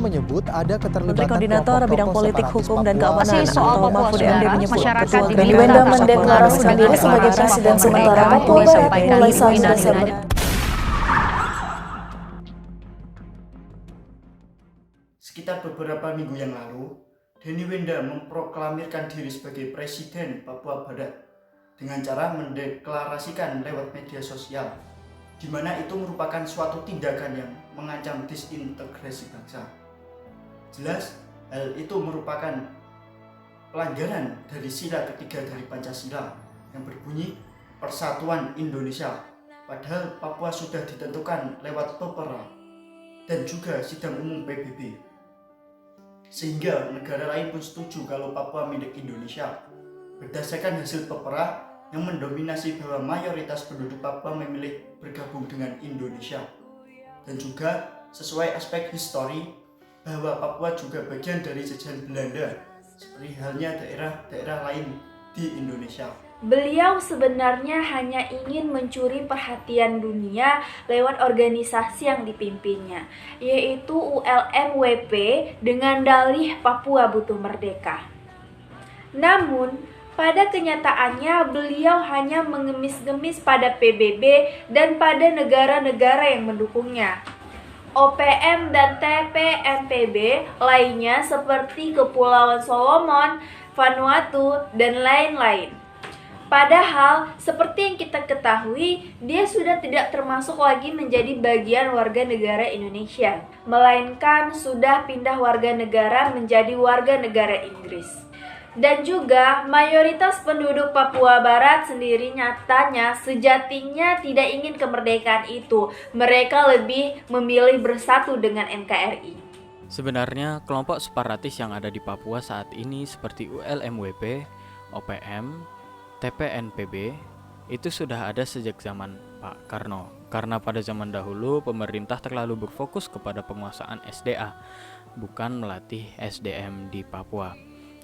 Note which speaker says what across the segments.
Speaker 1: menyebut ada
Speaker 2: Menteri
Speaker 1: keterlibatan
Speaker 2: Koordinator Bidang Politik, Hukum, dan Keamanan atau Mahfud MD menyebut Ketua
Speaker 3: Beni Wenda mendeklarasikan diri sebagai Presiden sementara Papua Barat mulai 1 Desember.
Speaker 4: Sekitar beberapa minggu yang lalu, Beni Wenda memproklamirkan diri sebagai Presiden Papua Barat dengan cara mendeklarasikan lewat media sosial, di mana itu merupakan suatu tindakan yang mengancam disintegrasi bangsa. Jelas, hal itu merupakan pelanggaran dari sila ketiga dari Pancasila yang berbunyi Persatuan Indonesia, padahal Papua sudah ditentukan lewat Pepera dan juga sidang umum PBB. Sehingga negara lain pun setuju kalau Papua milik Indonesia. Berdasarkan hasil Pepera yang mendominasi bahwa mayoritas penduduk Papua memilih bergabung dengan Indonesia. Dan juga sesuai aspek histori bahwa Papua juga bagian dari jajahan Belanda, seperti halnya daerah-daerah lain di Indonesia.
Speaker 5: Beliau sebenarnya hanya ingin mencuri perhatian dunia lewat organisasi yang dipimpinnya, yaitu ULMWP dengan dalih Papua butuh merdeka. Namun, pada kenyataannya beliau hanya mengemis-ngemis pada PBB dan pada negara-negara yang mendukungnya. OPM dan TPNPB lainnya seperti Kepulauan Solomon, Vanuatu, dan lain-lain. Padahal, seperti yang kita ketahui, dia sudah tidak termasuk lagi menjadi bagian warga negara Indonesia, melainkan sudah pindah warga negara menjadi warga negara Inggris. Dan juga, mayoritas penduduk Papua Barat sendiri nyatanya sejatinya tidak ingin kemerdekaan itu. Mereka lebih memilih bersatu dengan NKRI.
Speaker 6: Sebenarnya, kelompok separatis yang ada di Papua saat ini seperti ULMWP, OPM, TPNPB itu sudah ada sejak zaman Pak Karno. Karena pada zaman dahulu pemerintah terlalu berfokus kepada penguasaan SDA, bukan melatih SDM di Papua.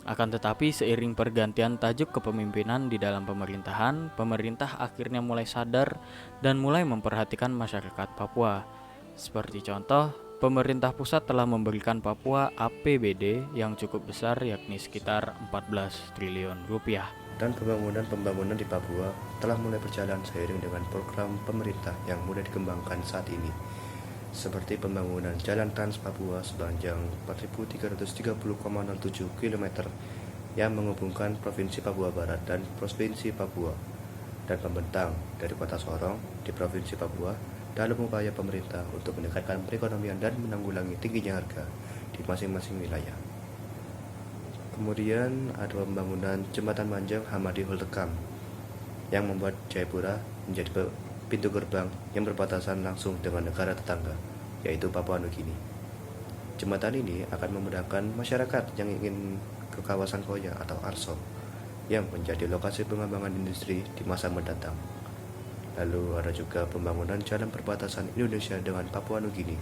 Speaker 6: Akan tetapi seiring pergantian tajuk kepemimpinan di dalam pemerintahan, pemerintah akhirnya mulai sadar dan mulai memperhatikan masyarakat Papua. Seperti contoh, pemerintah pusat telah memberikan Papua APBD yang cukup besar, yakni sekitar 14 triliun rupiah.
Speaker 7: Dan pembangunan di Papua telah mulai berjalan seiring dengan program pemerintah yang mulai dikembangkan saat ini, seperti pembangunan Jalan Trans Papua sepanjang 4.330,07 km yang menghubungkan Provinsi Papua Barat dan Provinsi Papua, dan pembentang dari Kota Sorong di Provinsi Papua dalam upaya pemerintah untuk meningkatkan perekonomian dan menanggulangi tingginya harga di masing-masing wilayah. Kemudian ada pembangunan Jembatan Manjang Hamadi Hultekam yang membuat Jayapura menjadi pintu gerbang yang berbatasan langsung dengan negara tetangga, yaitu Papua Nugini. Jembatan ini akan memudahkan masyarakat yang ingin ke kawasan Koya atau Arso yang menjadi lokasi pengembangan industri di masa mendatang. Lalu ada juga pembangunan jalan perbatasan Indonesia dengan Papua Nugini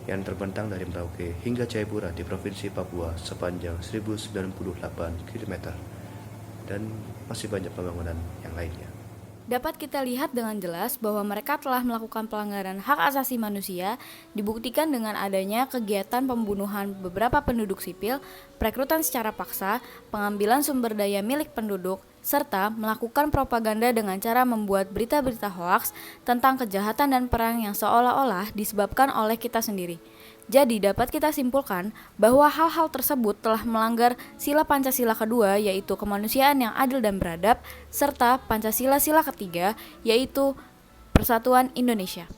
Speaker 7: yang terbentang dari Merauke hingga Jayapura di Provinsi Papua sepanjang 1098 km, dan masih banyak pembangunan yang lainnya.
Speaker 8: Dapat kita lihat dengan jelas bahwa mereka telah melakukan pelanggaran hak asasi manusia, dibuktikan dengan adanya kegiatan pembunuhan beberapa penduduk sipil, perekrutan secara paksa, pengambilan sumber daya milik penduduk, serta melakukan propaganda dengan cara membuat berita-berita hoaks tentang kejahatan dan perang yang seolah-olah disebabkan oleh kita sendiri. Jadi dapat kita simpulkan bahwa hal-hal tersebut telah melanggar sila Pancasila kedua, yaitu kemanusiaan yang adil dan beradab, serta Pancasila sila ketiga, yaitu Persatuan Indonesia.